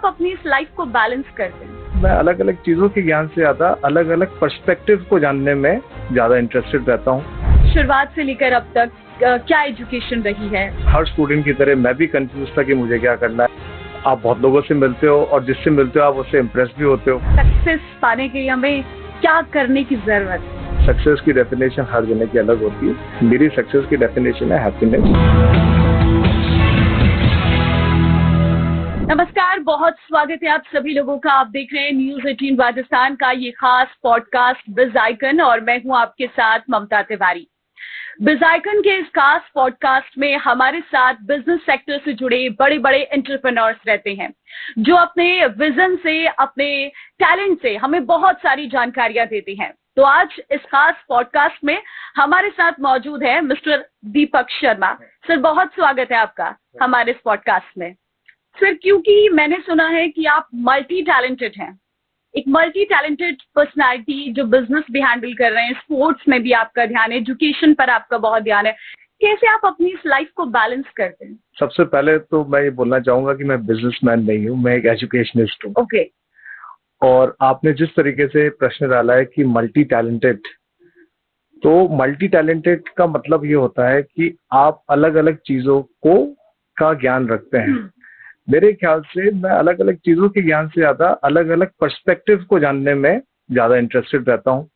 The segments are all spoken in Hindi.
आप अपनी इस लाइफ को बैलेंस करते हैं? मैं अलग अलग चीजों के ज्ञान से ज्यादा अलग अलग पर्सपेक्टिव को जानने में ज्यादा इंटरेस्टेड रहता हूँ। शुरुआत से लेकर अब तक क्या एजुकेशन रही है? हर स्टूडेंट की तरह मैं भी कंफ्यूज था कि मुझे क्या करना है। आप बहुत लोगों से मिलते हो और जिससे मिलते हो आप उससे इम्प्रेस भी होते हो। सक्सेस पाने के लिए हमें क्या करने की जरूरत है? सक्सेस की डेफिनेशन हर जने की अलग होती है। मेरी सक्सेस की डेफिनेशन है हैप्पीनेस। नमस्कार, बहुत स्वागत है आप सभी लोगों का। आप देख रहे हैं न्यूज़ 18 राजस्थान का ये खास पॉडकास्ट बिज आइकन और मैं हूं आपके साथ ममता तिवारी। बिज आइकन के इस खास पॉडकास्ट में हमारे साथ बिजनेस सेक्टर से जुड़े बड़े बड़े एंटरप्रेन्योर्स रहते हैं जो अपने विजन से, अपने टैलेंट से हमें बहुत सारी जानकारियां देते हैं। तो आज इस खास पॉडकास्ट में हमारे साथ मौजूद है मिस्टर दीपक शर्मा। सर, बहुत स्वागत है आपका हमारे इस पॉडकास्ट में। सर, क्योंकि मैंने सुना है कि आप मल्टी टैलेंटेड हैं, एक मल्टी टैलेंटेड पर्सनालिटी जो बिजनेस भी हैंडल कर रहे हैं, स्पोर्ट्स में भी आपका ध्यान है, एजुकेशन पर आपका बहुत ध्यान है। कैसे आप अपनी इस लाइफ को बैलेंस करते हैं? सबसे पहले तो मैं ये बोलना चाहूंगा कि मैं बिजनेसमैन नहीं हूँ, मैं एक एजुकेशनिस्ट हूँ। ओके। और आपने जिस तरीके से प्रश्न डाला है कि मल्टी टैलेंटेड, तो मल्टी टैलेंटेड का मतलब ये होता है कि आप अलग अलग चीजों का ज्ञान रखते हैं। मेरे ख्याल से मैं अलग अलग चीजों के ज्ञान से ज्यादा अलग अलग पर्सपेक्टिव को जानने में ज्यादा इंटरेस्टेड रहता हूँ,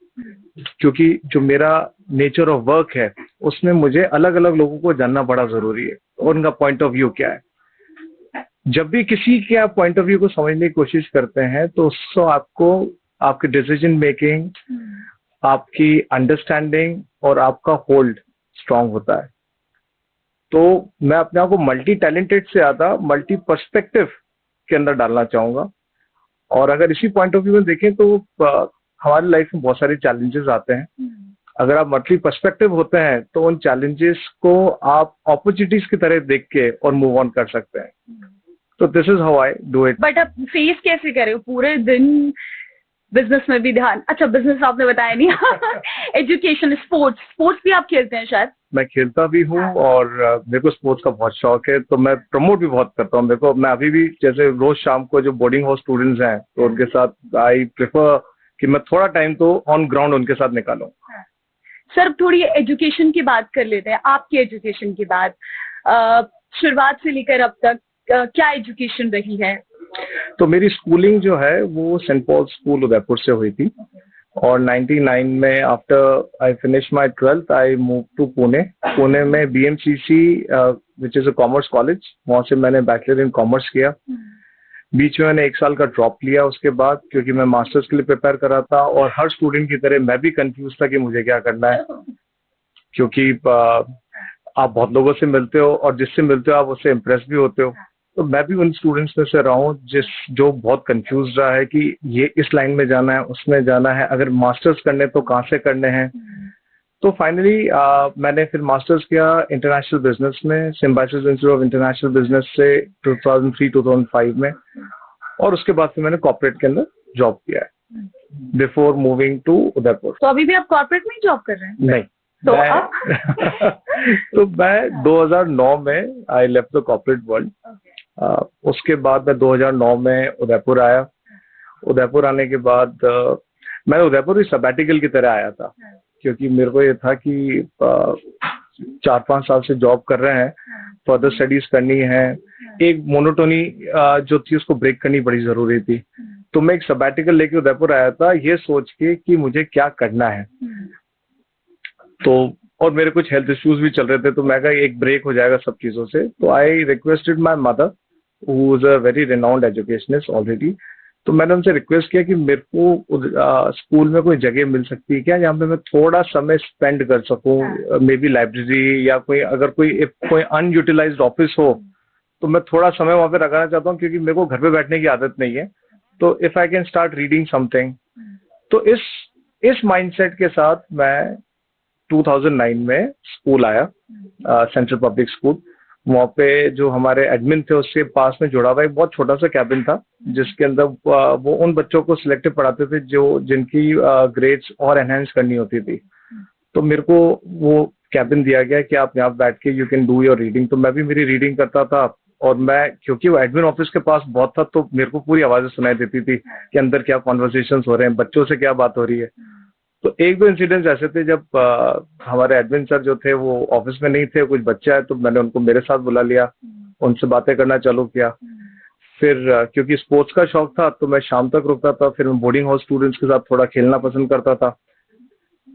क्योंकि जो मेरा नेचर ऑफ वर्क है उसमें मुझे अलग अलग लोगों को जानना बड़ा जरूरी है और उनका पॉइंट ऑफ व्यू क्या है। जब भी किसी के आप पॉइंट ऑफ व्यू को समझने की कोशिश करते हैं तो उससे आपको आपकी डिसीजन मेकिंग, आपकी अंडरस्टैंडिंग और आपका होल्ड स्ट्रांग होता है। तो मैं अपने आप को मल्टी टैलेंटेड से ज्यादा मल्टी पर्सपेक्टिव के अंदर डालना चाहूंगा। और अगर इसी पॉइंट ऑफ व्यू में देखें तो हमारी लाइफ में बहुत सारे चैलेंजेस आते हैं। अगर आप मल्टी पर्सपेक्टिव होते हैं तो उन चैलेंजेस को आप अपॉर्चुनिटीज की तरह देख के और मूव ऑन कर सकते हैं। तो this is how I do it. But आप फेस कैसे कर रहे हो पूरे दिन? बिजनेस में भी ध्यान, अच्छा बिजनेस आपने बताया नहीं। एजुकेशन, स्पोर्ट्स भी आप खेलते हैं शायद? मैं खेलता भी हूँ और मेरे को स्पोर्ट्स का बहुत शौक है, तो मैं प्रमोट भी बहुत करता हूँ। मैं अभी भी जैसे रोज शाम को जो बोर्डिंग हाउस स्टूडेंट्स हैं तो उनके साथ आई प्रेफर कि मैं थोड़ा टाइम तो ऑन ग्राउंड उनके साथ निकालूं। सर, थोड़ी एजुकेशन की बात कर लेते हैं। आपकी एजुकेशन की बात, शुरुआत से लेकर अब तक क्या एजुकेशन रही है? तो मेरी स्कूलिंग जो है वो सेंट पॉल स्कूल उदयपुर से हुई थी और 99 में after I finish my 12th I move to Pune में BMCC which is a commerce college, वहाँ से मैंने बैचलर इन कॉमर्स किया। बीच में मैंने 1 साल का ड्रॉप लिया उसके बाद, क्योंकि मैं मास्टर्स के लिए प्रिपेयर कर रहा था और हर स्टूडेंट की तरह मैं भी कंफ्यूज था कि मुझे क्या करना है, क्योंकि आप बहुत लोगों से मिलते हो और जिससे मिलते हो आप उससे इम्प्रेस भी होते हो। तो मैं भी उन स्टूडेंट्स में से रहा हूँ जो बहुत कंफ्यूज रहा है कि ये इस लाइन में जाना है, उसमें जाना है, अगर मास्टर्स करने तो कहाँ से करने हैं। तो फाइनली मैंने फिर मास्टर्स किया इंटरनेशनल बिजनेस में symbiosis institute of international business से 2003-2005 में, और उसके बाद फिर मैंने कॉर्पोरेट के अंदर जॉब किया है बिफोर मूविंग टू उदयपुर। तो अभी भी आप कॉर्पोरेट में जॉब कर रहे हैं? नहीं, तो मैं 2009 में I left the corporate world. उसके बाद मैं 2009 में उदयपुर आया। उदयपुर आने के बाद मैं उदयपुर भी सबैटिकल की तरह आया था, क्योंकि मेरे को ये था कि 4-5 साल से जॉब कर रहे हैं, फर्दर स्टडीज करनी है, एक मोनोटोनी जो थी उसको ब्रेक करनी बड़ी जरूरी थी। तो मैं एक सबैटिकल लेके उदयपुर आया था ये सोच के कि मुझे क्या करना है। तो और मेरे कुछ हेल्थ इश्यूज भी चल रहे थे, तो मैं कहा एक ब्रेक हो जाएगा सब चीजों से। तो I requested my mother who is a very renowned educationist already. तो मैंने उनसे रिक्वेस्ट किया कि मेरे को स्कूल में कोई जगह मिल सकती है क्या जहाँ पे मैं थोड़ा समय स्पेंड कर सकूं, मे बी लाइब्रेरी या कोई अनयूटिलाइज्ड ऑफिस हो तो मैं थोड़ा समय वहाँ पे लगाना चाहता हूँ, क्योंकि मेरे को घर पे बैठने की आदत नहीं है। तो if I can start reading something, तो इस माइंडसेट के साथ मैं 2009 में स्कूल आया, सेंट्रल पब्लिक स्कूल। वहाँ पे जो हमारे एडमिन थे उसके पास में जुड़ा हुआ एक बहुत छोटा सा कैबिन था, जिसके अंदर वो उन बच्चों को सिलेक्टिव पढ़ाते थे जिनकी ग्रेड्स और एनहेंस करनी होती थी। तो मेरे को वो कैबिन दिया गया कि आप यहाँ बैठ के you can do your reading. तो मैं भी मेरी रीडिंग करता था और मैं, क्योंकि वो एडमिन ऑफिस के पास बहुत था, तो मेरे को पूरी आवाजें सुनाई देती थी कि अंदर क्या कॉन्वर्सेशंस हो रहे हैं, बच्चों से क्या बात हो रही है। तो एक दो इंसिडेंट्स ऐसे थे जब हमारे एडमिन सर जो थे वो ऑफिस में नहीं थे, कुछ बच्चे आए तो मैंने उनको मेरे साथ बुला लिया, उनसे बातें करना चालू किया। फिर क्योंकि स्पोर्ट्स का शौक था तो मैं शाम तक रुकता था, फिर मैं बोर्डिंग हाउस स्टूडेंट्स के साथ थोड़ा खेलना पसंद करता था।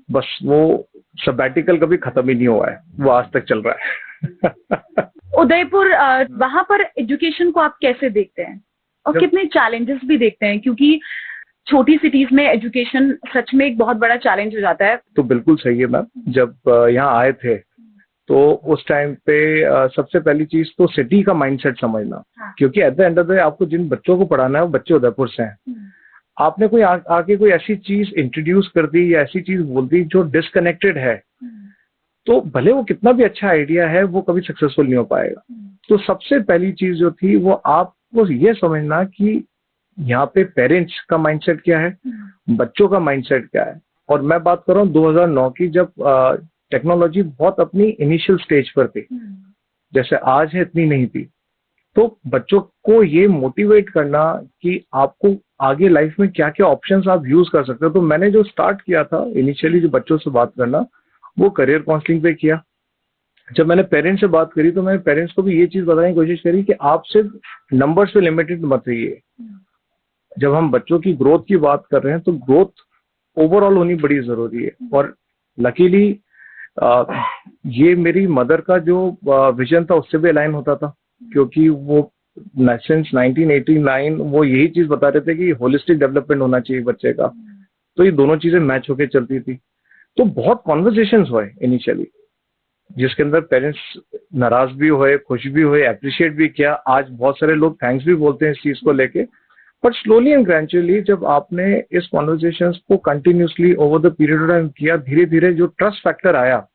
बस वो सबैटिकल कभी खत्म ही नहीं हुआ है, वो आज तक चल रहा है। उदयपुर, वहां पर एजुकेशन को आप कैसे देखते हैं और कितने चैलेंजेस भी देखते हैं, क्योंकि छोटी सिटीज में एजुकेशन सच में एक बहुत बड़ा चैलेंज हो जाता है। तो बिल्कुल सही है मैम, जब यहाँ आए थे तो उस टाइम पे सबसे पहली चीज तो सिटी का माइंडसेट समझना, क्योंकि at the end of the day आपको जिन बच्चों को पढ़ाना है वो बच्चे उदयपुर से हैं। आपने कोई आके कोई ऐसी चीज इंट्रोड्यूस कर दी या ऐसी चीज बोल दी जो डिसकनेक्टेड है, तो भले वो कितना भी अच्छा आइडिया है वो कभी सक्सेसफुल नहीं हो पाएगा। तो सबसे पहली चीज जो थी वो आपको ये समझना कि यहाँ पे पेरेंट्स का माइंडसेट क्या है, बच्चों का माइंडसेट क्या है। और मैं बात कर रहा हूँ 2009 की, जब टेक्नोलॉजी बहुत अपनी इनिशियल स्टेज पर थी, जैसे आज है इतनी नहीं थी। तो बच्चों को ये मोटिवेट करना कि आपको आगे लाइफ में क्या क्या ऑप्शंस आप यूज कर सकते हो। तो मैंने जो स्टार्ट किया था इनिशियली जो बच्चों से बात करना, वो करियर काउंसलिंग पे किया। जब मैंने पेरेंट्स से बात करी तो मैंने पेरेंट्स को भी ये चीज बताने की कोशिश करी कि आप सिर्फ नंबर्स पे लिमिटेड मत रहिए। जब हम बच्चों की ग्रोथ की बात कर रहे हैं तो ग्रोथ ओवरऑल होनी बड़ी जरूरी है। और लकीली ये मेरी मदर का जो विजन था उससे भी अलाइन होता था, क्योंकि वो सिंस 1989 वो यही चीज बता रहे थे कि होलिस्टिक डेवलपमेंट होना चाहिए बच्चे का। तो ये दोनों चीजें मैच होकर चलती थी। तो बहुत कॉन्वर्सेशंस हुए इनिशियली, जिसके अंदर पेरेंट्स नाराज भी हुए, खुश भी हुए, अप्रिशिएट भी किया। आज बहुत सारे लोग थैंक्स भी बोलते हैं इस चीज को लेके। बट स्लोली एंड ग्रेजुअली जब आपने इस कॉन्वर्सेशंस को continuously over the period of time किया, धीरे धीरे जो ट्रस्ट फैक्टर आया,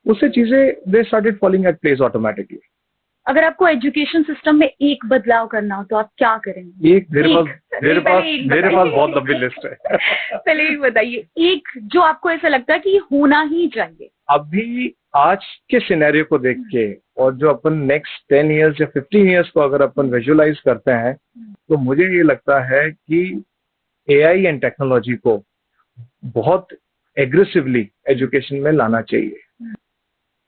उससे चीजें they started falling at place automatically. अगर आपको एजुकेशन सिस्टम में एक बदलाव करना हो तो आप क्या करेंगे? मेरे पास बहुत लंबी लिस्ट है। पहले एक बताइए, एक जो आपको ऐसा लगता है कि होना ही चाहिए। अभी आज के सिनेरियो को देख के और जो अपन नेक्स्ट 10 इयर्स या 15 इयर्स को अगर अपन विजुअलाइज करते हैं, तो मुझे ये लगता है कि एआई एंड टेक्नोलॉजी को बहुत एग्रेसिवली एजुकेशन में लाना चाहिए।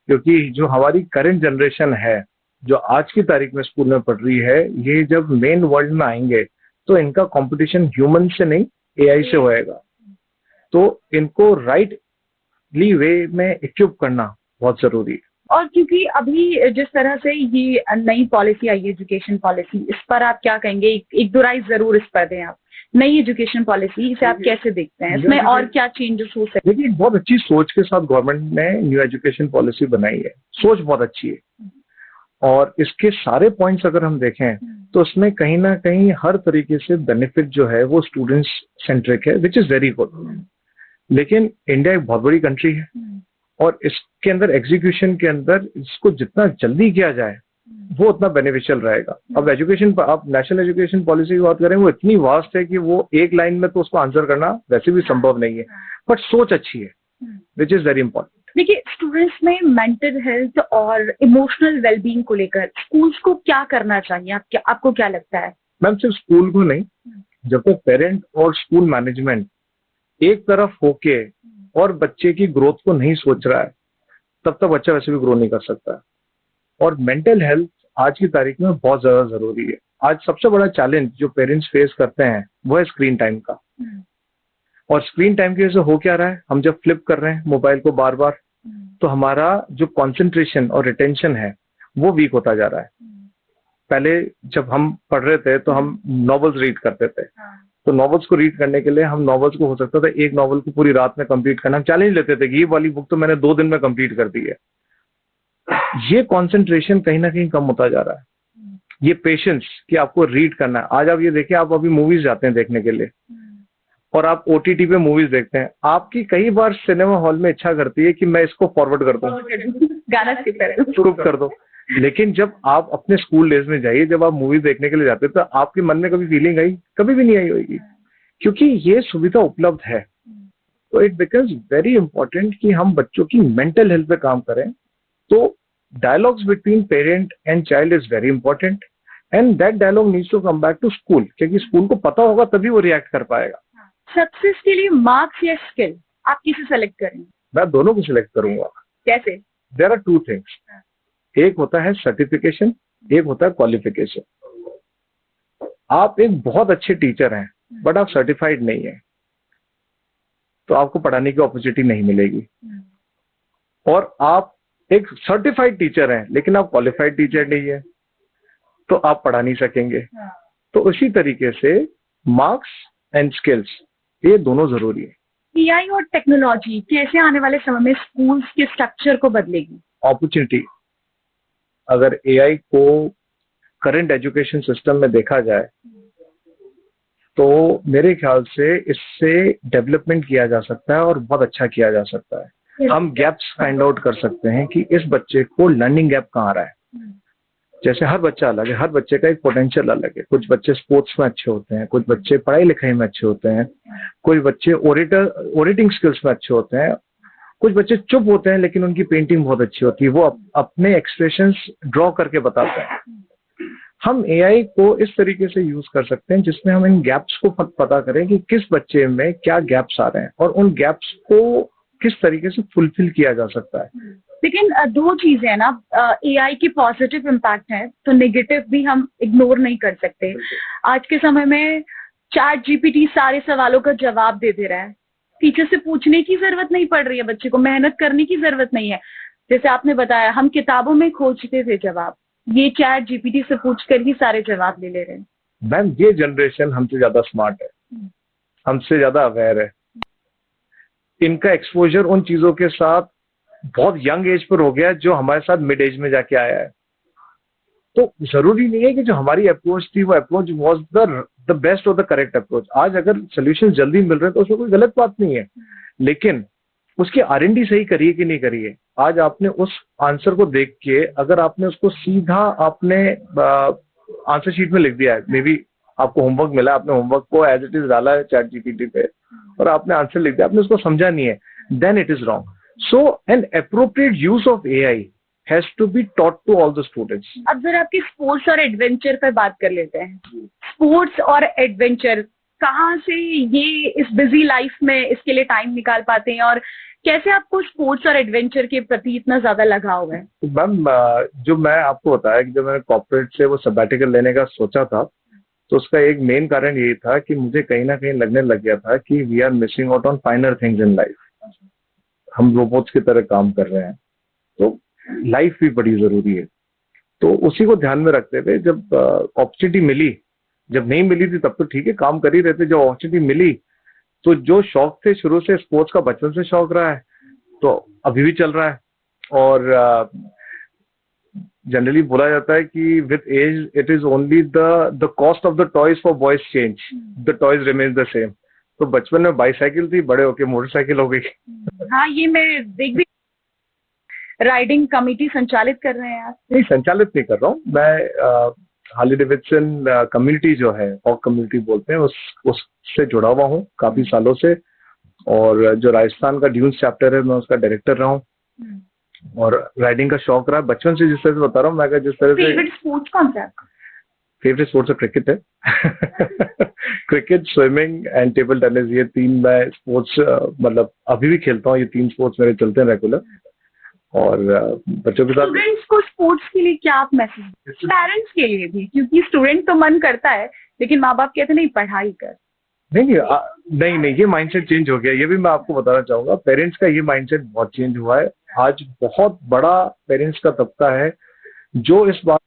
क्योंकि जो हमारी करंट जनरेशन है, जो आज की तारीख में स्कूल में पढ़ रही है, ये जब मेन वर्ल्ड में आएंगे तो इनका कंपटीशन ह्यूमन से नहीं एआई से होएगा। तो इनको राइटली वे में इक्विप करना बहुत जरूरी है। और क्योंकि अभी जिस तरह से ये नई पॉलिसी आई है, एजुकेशन पॉलिसी, इस पर आप क्या कहेंगे? एक दो राय जरूर इस पर दें आप। नई एजुकेशन पॉलिसी इसे आप कैसे देखते हैं? इसमें और क्या चेंजेस हो सकते हैं? देखिए, बहुत अच्छी सोच के साथ गवर्नमेंट ने न्यू एजुकेशन पॉलिसी बनाई है। सोच बहुत अच्छी है और इसके सारे पॉइंट्स अगर हम देखें तो उसमें कहीं ना कहीं हर तरीके से बेनिफिट जो है वो स्टूडेंट्स सेंट्रिक है, विच इज वेरी गुड। लेकिन इंडिया एक बहुत बड़ी कंट्री है और इसके अंदर एग्जीक्यूशन के अंदर इसको जितना जल्दी किया जाए वो उतना बेनिफिशियल रहेगा। अब एजुकेशन, आप नेशनल एजुकेशन पॉलिसी की बात करें, वो इतनी वास्ट है कि वो एक लाइन में तो उसको आंसर करना वैसे भी संभव नहीं है, बट सोच अच्छी है, विच इज वेरी इंपॉर्टेंट। देखिए, स्टूडेंट्स में मेंटल हेल्थ और इमोशनल वेलबींग को लेकर स्कूल्स को क्या करना चाहिए? आपको क्या लगता है? मैम, सिर्फ स्कूल को नहीं, जब तक पेरेंट और स्कूल मैनेजमेंट एक तरफ होके और बच्चे की ग्रोथ को नहीं सोच रहा है, तब तक बच्चा वैसे भी ग्रो नहीं कर सकता। और मेंटल हेल्थ आज की तारीख में बहुत ज्यादा जरूरी है। आज सबसे बड़ा चैलेंज जो पेरेंट्स फेस करते हैं वो है स्क्रीन टाइम का। और स्क्रीन टाइम की वजह से हो क्या रहा है, हम जब फ्लिप कर रहे हैं मोबाइल को बार बार, तो हमारा जो कंसंट्रेशन और रिटेंशन है वो वीक होता जा रहा है। पहले जब हम पढ़ रहे थे तो हम नॉवेल्स रीड करते थे, तो नॉवेल्स को रीड करने के लिए हम नॉवेल्स को, हो सकता था एक नॉवेल को पूरी रात में कंप्लीट करना, हम चैलेंज लेते थे कि ये वाली बुक तो मैंने 2 दिन में कंप्लीट कर दी है। ये कंसंट्रेशन कहीं ना कहीं कम होता जा रहा है। ये पेशेंस कि आपको रीड करना है। आज आप ये देखिए, आप अभी मूवीज जाते हैं देखने के लिए और आप ओटीटी पे मूवीज देखते हैं, आपकी कई बार सिनेमा हॉल में इच्छा करती है कि मैं इसको फॉरवर्ड कर दूं, गाना स्किप कर दो। लेकिन जब आप अपने स्कूल डेज में जाइए, जब आप मूवी देखने के लिए जाते हैं, तो आपके मन में कभी फीलिंग आई? कभी भी नहीं आई होगी, क्योंकि ये सुविधा उपलब्ध है। तो इट बिकम्स वेरी इंपॉर्टेंट कि हम बच्चों की मेंटल हेल्थ पे काम करें। तो dialogues between parent and child is very important, and that dialogue needs to come back to school, क्योंकि स्कूल को पता होगा तभी वो रिएक्ट कर पाएगा। सक्सेस के लिए मार्क्स या स्किल, आप किसे सेलेक्ट करेंगे? मैं दोनों को सिलेक्ट करूंगा। कैसे? देयर आर टू थिंग्स, एक होता है सर्टिफिकेशन, एक होता है क्वालिफिकेशन। आप एक बहुत अच्छे टीचर हैं बट आप सर्टिफाइड नहीं है तो आपको पढ़ाने की अपॉर्चुनिटी नहीं मिलेगी, और आप एक सर्टिफाइड टीचर हैं लेकिन आप क्वालिफाइड टीचर नहीं है तो आप पढ़ा नहीं सकेंगे। तो उसी तरीके से मार्क्स एंड स्किल्स ये दोनों जरूरी है। एआई और टेक्नोलॉजी कैसे आने वाले समय में स्कूल्स के स्ट्रक्चर को बदलेगी? अपॉर्चुनिटी, अगर एआई को करंट एजुकेशन सिस्टम में देखा जाए तो मेरे ख्याल से इससे डेवलपमेंट किया जा सकता है और बहुत अच्छा किया जा सकता है। हम गैप्स फाइंड आउट कर सकते हैं कि इस बच्चे को लर्निंग गैप कहाँ आ रहा है। जैसे हर बच्चा अलग है, हर बच्चे का एक पोटेंशियल अलग है। कुछ बच्चे स्पोर्ट्स में अच्छे होते हैं, कुछ बच्चे पढ़ाई लिखाई में अच्छे होते हैं, कुछ बच्चे ओरेटिंग स्किल्स में अच्छे होते हैं, कुछ बच्चे चुप होते हैं लेकिन उनकी पेंटिंग बहुत अच्छी होती है, वो अपने एक्सप्रेशंस ड्रॉ करके बताते हैं। हम एआई को इस तरीके से यूज कर सकते हैं जिसमें हम इन गैप्स को पता करें कि किस बच्चे में क्या गैप्स आ रहे हैं और उन गैप्स को किस तरीके से फुलफिल किया जा सकता है। लेकिन दो चीजें है ना, एआई की पॉजिटिव इम्पैक्ट है तो नेगेटिव भी हम इग्नोर नहीं कर सकते। आज के समय में चैट जीपीटी सारे सवालों का जवाब दे रहा है, टीचर से पूछने की जरूरत नहीं पड़ रही है, बच्चे को मेहनत करने की जरूरत नहीं है। जैसे आपने बताया हम किताबों में खोजते थे जवाब, ये चैट जीपीटी से पूछकर ही सारे जवाब ले रहे हैं। मैम ये जनरेशन हमसे ज्यादा स्मार्ट है, हमसे ज्यादा अवेयर है, इनका एक्सपोजर उन चीजों के साथ बहुत यंग एज पर हो गया जो हमारे साथ मिड एज में जाके आया है। तो जरूरी नहीं है कि जो हमारी अप्रोच थी वो अप्रोच वाज द बेस्ट और द करेक्ट अप्रोच। आज अगर सोल्यूशन जल्दी मिल रहे हैं तो उसमें कोई गलत बात नहीं है, लेकिन उसकी R&D सही करिए कि नहीं करिए। आज आपने उस आंसर को देख के अगर आपने उसको सीधा आपने आंसर शीट में लिख दिया है, मे बी आपको होमवर्क मिला, आपने होमवर्क को एज इट इज डाला है चैट जीपीटी पे और आपने आंसर लिख दिया, आपने उसको समझा नहीं है, then it is wrong. So an appropriate use of AI has to be taught to all the students. अब जरा आपकी स्पोर्ट्स और एडवेंचर पर बात कर लेते हैं। स्पोर्ट्स और एडवेंचर कहाँ से ये इस बिजी लाइफ में इसके लिए टाइम निकाल पाते हैं और कैसे आपको स्पोर्ट्स और एडवेंचर के प्रति इतना ज्यादा लगाव है? मैम जो मैं आपको बताया कि जब मैंने कॉर्पोरेट से वो सबैटिकल लेने का सोचा था तो उसका एक मेन कारण यही था कि मुझे कहीं ना कहीं लगने लग गया था कि we are missing out on finer things in life. हम रोबोट्स की तरह काम कर रहे हैं, तो लाइफ भी बड़ी जरूरी है। तो उसी को ध्यान में रखते हुए जब अपॉर्चुनिटी मिली, जब नहीं मिली थी तब तो ठीक है काम कर ही रहे थे, जब अपॉर्चुनिटी मिली तो जो शौक थे शुरू से, स्पोर्ट्स का बचपन से शौक रहा है तो अभी भी चल रहा है। और जनरली बोला जाता है कि with age it is only the cost of the toys for boys change, the toys remain the same. तो बचपन में बाईसाइकिल थी, बड़े होके मोटरसाइकिल हो गई। हाँ, ये मैं देख भी राइडिंग कमेटी संचालित कर रहे हैं आप? नहीं, संचालित नहीं कर रहा हूँ मैं। हार्ले डेविडसन कम्युनिटी जो है, हॉक कम्युनिटी बोलते हैं, उससे जुड़ा हुआ हूँ काफी सालों से। और जो राजस्थान का ड्यून्स चैप्टर है मैं उसका डायरेक्टर रहा हूँ और राइडिंग का शौक रहा है बचपन से। जिस तरह से बता रहा हूँ मैं, जिस तरह से फेवरेट स्पोर्ट्स कौन सा है आपका? फेवरेट स्पोर्ट्स क्रिकेट है। Cricket, swimming and table tennis, ये तीन मैं स्पोर्ट्स मतलब अभी भी खेलता हूँ। ये तीन स्पोर्ट्स मेरे चलते हैं रेगुलर। और बच्चों के साथ स्टूडेंट्स को स्पोर्ट्स के लिए क्या आप मैसेज, पेरेंट्स के लिए भी, क्योंकि स्टूडेंट तो मन करता है लेकिन माँ बाप कहते नहीं पढ़ाई कर। नहीं, ये माइंडसेट चेंज हो गया। ये भी मैं आपको बताना चाहूंगा, पेरेंट्स का ये माइंडसेट बहुत चेंज हुआ है। आज बहुत बड़ा पेरेंट्स का तबका है जो इस बात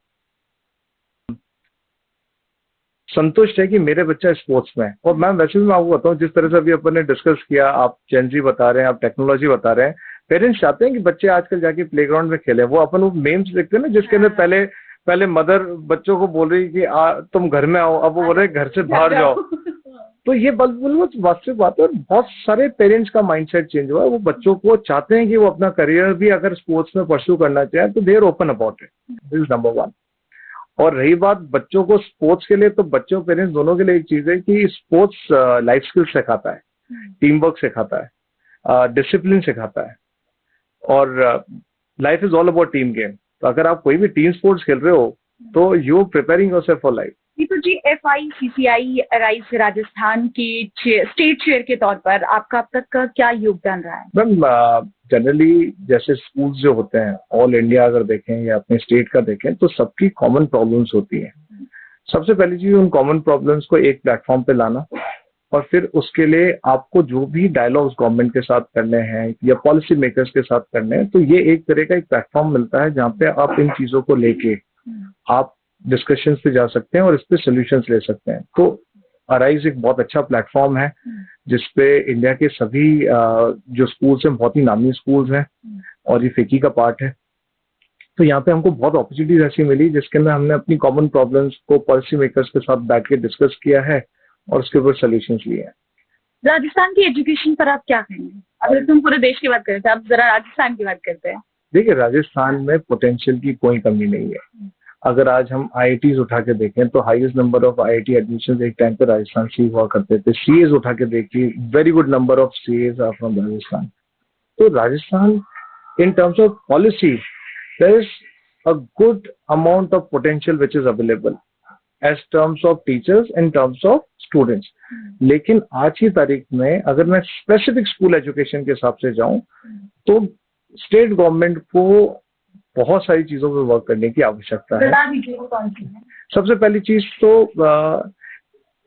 संतुष्ट है कि मेरे बच्चा स्पोर्ट्स में है। और मैम वैसे भी मैं आपको बताऊं, जिस तरह से अभी अपन ने डिस्कस किया, आप जेनजी बता रहे हैं, आप टेक्नोलॉजी बता रहे हैं, पेरेंट्स चाहते हैं कि बच्चे आजकल जाके प्लेग्राउंड में खेले। वो अपन वो मेम्स देखते हैं ना जिसके अंदर पहले मदर बच्चों को बोल रही कि तुम घर में आओ, अब वो बोल रहे घर से बाहर जाओ। तो ये वास्तविक बात है। बहुत सारे पेरेंट्स का माइंडसेट चेंज हुआ है। वो बच्चों को चाहते हैं कि वो अपना करियर भी अगर स्पोर्ट्स में परस्यू करना चाहे तो they are open about it. This is number one. और रही बात बच्चों को स्पोर्ट्स के लिए, तो बच्चों पेरेंट्स दोनों के लिए एक चीज है कि स्पोर्ट्स लाइफ स्किल सिखाता है, टीम वर्क सिखाता है, डिसिप्लिन सिखाता है। और life is all about team game. तो अगर आप कोई भी टीम स्पोर्ट्स खेल रहे हो तो you preparing yourself for life. Deepak ji, FICCI rise Rajasthan के स्टेट चेयर के तौर पर आपका अब तक का क्या योगदान रहा है? मैम जनरली जैसे स्कूल्स जो होते हैं ऑल इंडिया अगर देखें या अपने स्टेट का देखें तो सबकी कॉमन प्रॉब्लम्स होती हैं। सबसे पहली चीज उन कॉमन प्रॉब्लम्स को एक प्लेटफॉर्म पे लाना, और फिर उसके लिए आपको जो भी डायलॉग्स गवर्नमेंट के साथ करने हैं या पॉलिसी मेकर्स के साथ करने हैं, तो ये एक तरह का एक प्लेटफॉर्म मिलता है जहाँ पे आप इन चीजों को लेके आप डिस्कशंस पे जा सकते हैं और इस पे सोल्यूशंस ले सकते हैं। तो अराइज एक बहुत अच्छा प्लेटफॉर्म है जिसपे इंडिया के सभी जो स्कूल्स हैं, बहुत ही नामी स्कूल्स हैं और ये फिकी का पार्ट है। तो यहाँ पे हमको बहुत अपॉर्चुनिटीज ऐसी मिली जिसके अंदर हमने अपनी कॉमन प्रॉब्लम्स को पॉलिसी मेकर्स के साथ बैठ के डिस्कस किया है और उसके ऊपर सोल्यूशंस लिए हैं। राजस्थान की एजुकेशन पर आप क्या कहेंगे? अगर तुम पूरे देश की बात करते हैं, आप जरा राजस्थान की बात करते हैं। देखिए, राजस्थान में पोटेंशियल की कोई कमी नहीं है। अगर आज हम IITs उठा के देखें तो highest number of IIT admission एक टाइम पे राजस्थान से हुआ करते थे। CAs उठा के देखिए, very good number of CAs are from Rajasthan. तो Rajasthan in terms of policy there is a good amount of potential which is available as terms of teachers in terms of students. लेकिन आज की तारीख में अगर मैं स्पेसिफिक स्कूल एजुकेशन के हिसाब से जाऊं तो स्टेट गवर्नमेंट को बहुत सारी चीजों पे वर्क करने की आवश्यकता है। सबसे पहली चीज तो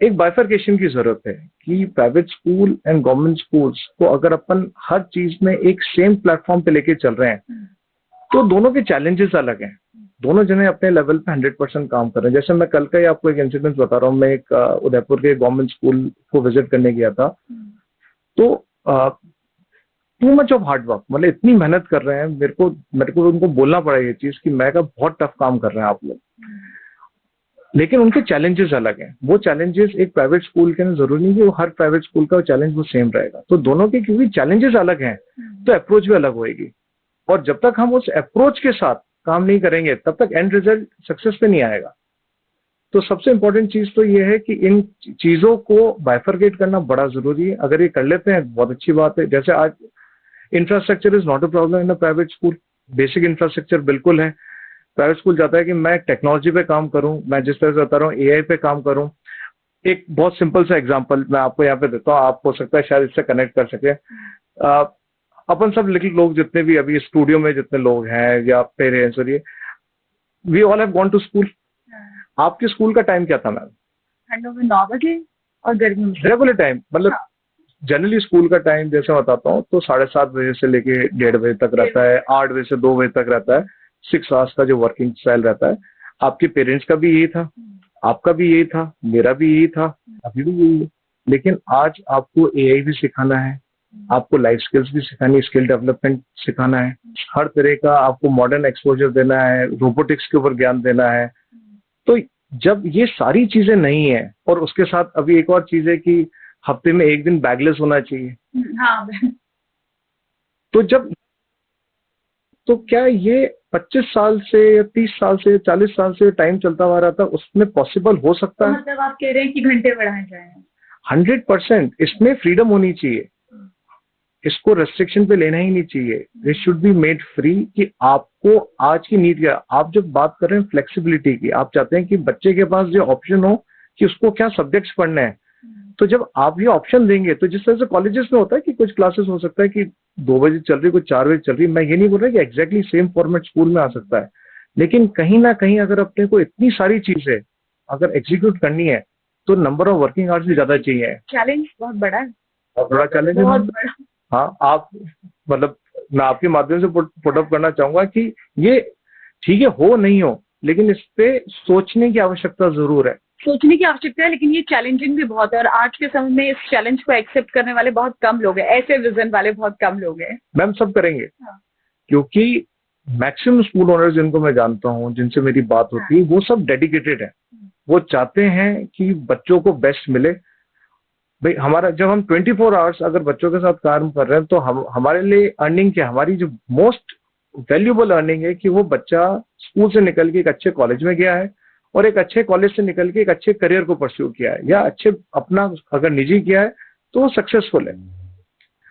एक बाइफरकेशन की जरूरत है कि private school and government schools को अगर अपन हर चीज में एक सेम प्लेटफॉर्म पे लेके चल रहे हैं तो दोनों के चैलेंजेस अलग हैं। दोनों जने अपने लेवल पे 100% काम कर रहे हैं। जैसे मैं कल का ही आपको एक इंसिडेंट बता रहा हूँ। मैं एक उदयपुर के गवर्नमेंट स्कूल को विजिट करने गया था, तो too much of hard work, मतलब इतनी मेहनत कर रहे हैं। मेरे को उनको बोलना पड़ा ये चीज कि मैं का बहुत टफ काम कर रहे हैं आप लोग, लेकिन उनके चैलेंजेस अलग हैं। वो चैलेंजेस एक प्राइवेट स्कूल के जरूरी नहीं कि वो हर प्राइवेट स्कूल का चैलेंज वो सेम रहेगा। तो दोनों के क्योंकि चैलेंजेस अलग हैं तो अप्रोच भी अलग होगी, और जब तक हम उस अप्रोच के साथ काम नहीं करेंगे तब तक एंड रिजल्ट सक्सेस पे नहीं आएगा। तो सबसे इंपॉर्टेंट चीज तो ये है कि इन चीजों को बाइफरकेट करना बड़ा जरूरी है। अगर ये कर लेते हैं बहुत अच्छी बात है। जैसे आज infrastructure is not a problem in a private school, basic infrastructure बिल्कुल है। प्राइवेट स्कूल चाहता है कि मैं टेक्नोलॉजी पे काम करूं, मैं जिस तरह से बता रहा हूँ AI पे काम करूं। एक बहुत सिंपल सा एग्जांपल मैं आपको यहाँ पे देता हूँ, आप हो सकता है शायद इससे कनेक्ट कर सके। अपन सब लिटिल लोग जितने भी अभी स्टूडियो में जितने लोग हैं या पेरेंट्स, और ये we all have gone to school. आपके स्कूल का टाइम क्या था मैम? ठंडों में 9 बजे और गर्मी में रेगुलर टाइम, मतलब जनरली स्कूल का टाइम जैसे बताता हूँ तो 7:30 बजे से लेके 1:30 बजे तक रहता है, 8 बजे से 2 बजे तक रहता है। 6 आवर्स का जो वर्किंग स्टाइल रहता है। आपके पेरेंट्स का भी यही था, आपका भी यही था, मेरा भी यही था, अभी भी यही है। लेकिन आज आपको AI भी सिखाना है, आपको लाइफ स्किल्स भी सिखानी है, स्किल डेवलपमेंट सिखाना है, हर तरह का आपको मॉडर्न एक्सपोजर देना है, रोबोटिक्स के ऊपर ज्ञान देना है। तो जब ये सारी चीजें नहीं है, और उसके साथ अभी एक और चीज है कि हफ्ते में एक दिन बैगलेस होना चाहिए। हाँ। तो क्या ये 25 साल से या 30 साल से 40 साल से टाइम चलता हुआ रहा था, उसमें पॉसिबल हो सकता है? मतलब आप कह रहे हैं कि घंटे बढ़ाए जाए? 100%। इसमें फ्रीडम होनी चाहिए, इसको रेस्ट्रिक्शन पे लेना ही नहीं चाहिए। This should be made free कि आपको आज की नीड क्या। आप जब बात कर रहे हैं फ्लेक्सिबिलिटी की, आप चाहते हैं कि बच्चे के पास जो ऑप्शन हो कि उसको क्या सब्जेक्ट्स पढ़ने हैं, तो जब आप ये ऑप्शन देंगे तो जिस तरह से कॉलेजेस में होता है कि कुछ क्लासेस हो सकता है कि 2 बजे चल रही, कुछ 4 बजे चल रही। मैं ये नहीं बोल रहा कि एग्जैक्टली सेम फॉर्मेट स्कूल में आ सकता है, लेकिन कहीं ना कहीं अगर अपने को इतनी सारी चीजें अगर एग्जीक्यूट करनी है तो नंबर ऑफ वर्किंग आवर्स भी ज्यादा चाहिए। चैलेंज बहुत बड़ा है, बहुत बड़ा चैलेंज है। बहुत बड़ा। हाँ, आप मतलब मैं आपके माध्यम से पुट अप करना चाहूंगा कि ये ठीक है, हो नहीं हो, लेकिन इस पे सोचने की आवश्यकता जरूर है। सोचने की आवश्यकता है, लेकिन ये चैलेंजिंग भी बहुत है, और आज के समय में इस चैलेंज को एक्सेप्ट करने वाले बहुत कम लोग हैं, ऐसे विजन वाले बहुत कम लोग हैं। मैम सब करेंगे। हाँ। क्योंकि मैक्सिमम स्कूल ओनर्स जिनको मैं जानता हूँ, जिनसे मेरी बात होती है, वो सब डेडिकेटेड है। वो चाहते हैं कि बच्चों को बेस्ट मिले। भाई हमारा जब हम 24 आवर्स अगर बच्चों के साथ काम कर रहे हैं तो हमारे लिए अर्निंग क्या, हमारी जो मोस्ट वैल्यूएबल अर्निंग है कि वो बच्चा स्कूल से निकल के एक अच्छे कॉलेज में गया है, और एक अच्छे कॉलेज से निकल के एक अच्छे करियर को परस्यू किया है, या अच्छे अपना अगर निजी किया है तो वो सक्सेसफुल है।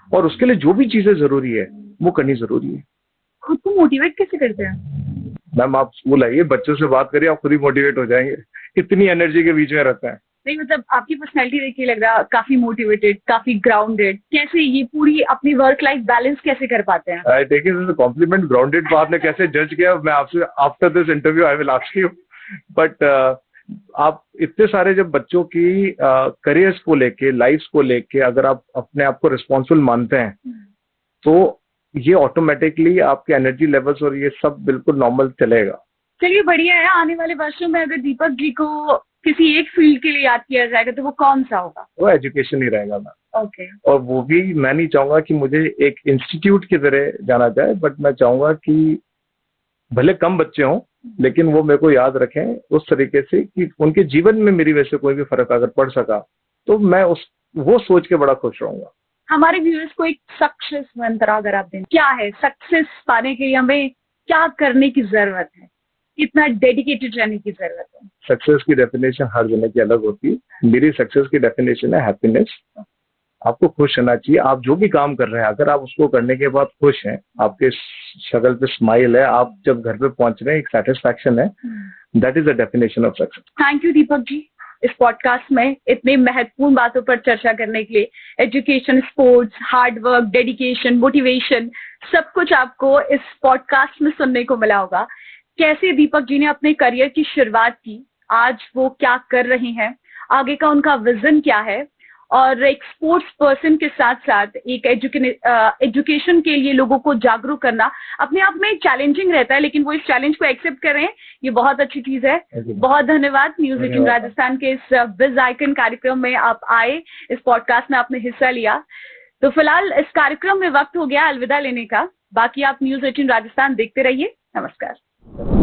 और उसके लिए जो भी चीजें जरूरी है वो करनी जरूरी है। खुद को मोटिवेट कैसे करते हैं? मैम आप स्कूल आइए, बच्चों से बात करिए, आप खुद ही मोटिवेट हो जाएंगे, इतनी एनर्जी के बीच में रहते हैं। नहीं मतलब आपकी पर्सनैलिटी देख के लग रहा काफी मोटिवेटेड, काफी ग्राउंडेड। कैसे ये पूरी अपनी वर्क लाइफ बैलेंस कैसे कर पाते हैं? I take it as a compliment. Grounded को आपने कैसे जज किया, मैं आपसे after this interview I will ask you. But आप इतने सारे जब बच्चों की करियर्स को लेके, लाइफ्स को लेके अगर आप अपने आप को रिस्पॉन्सिबल मानते हैं तो ये ऑटोमेटिकली आपके एनर्जी लेवल्स और ये सब बिल्कुल नॉर्मल चलेगा। चलिए बढ़िया है। आने वाले वर्षों में अगर दीपक जी को किसी एक फील्ड के लिए याद किया जाएगा तो वो कौन सा होगा? वो एजुकेशन ही रहेगा मैम। ओके। और वो भी मैं नहीं चाहूंगा कि मुझे एक इंस्टीट्यूट की तरह जाना जाए, बट मैं चाहूंगा कि भले कम बच्चे हों लेकिन वो मेरे को याद रखें उस तरीके से कि उनके जीवन में मेरी वजह से कोई भी फर्क अगर पड़ सका तो मैं वो सोच के बड़ा खुश रहूंगा। हमारे व्यूअर्स को एक सक्सेस मंत्र अगर आप दें, क्या है? सक्सेस पाने के लिए हमें क्या करने की जरूरत है? कितना डेडिकेटेड रहने की जरूरत है? सक्सेस की डेफिनेशन हर जने की अलग होती है। मेरी सक्सेस की डेफिनेशन है हैप्पीनेस। आपको खुश रहना चाहिए। आप जो भी काम कर रहे हैं अगर आप उसको करने के बाद खुश हैं, आपके शक्ल पे स्माइल है, आप जब घर पे पहुंच रहे हैं एक सेटिस्फैक्शन है, that is the definition of success. Thank you Deepak ji इस पॉडकास्ट में इतनी महत्वपूर्ण बातों पर चर्चा करने के लिए। Education, sports, hard work, dedication, motivation, सब कुछ आपको इस पॉडकास्ट में सुनने को मिला होगा। कैसे दीपक जी ने अपने करियर की शुरुआत की, आज वो क्या कर रहे हैं, आगे का उनका विजन क्या है, और एक स्पोर्ट्स पर्सन के साथ साथ एक एजुकेशन के लिए लोगों को जागरूक करना अपने आप में चैलेंजिंग रहता है, लेकिन वो इस चैलेंज को एक्सेप्ट कर रहे हैं, ये बहुत अच्छी चीज है। बहुत धन्यवाद। न्यूज 18 राजस्थान के इस बिज आइकन कार्यक्रम में आप आए, इस पॉडकास्ट में आपने हिस्सा लिया। तो फिलहाल इस कार्यक्रम में वक्त हो गया अलविदा लेने का। बाकी आप न्यूज 18 राजस्थान देखते रहिए। नमस्कार।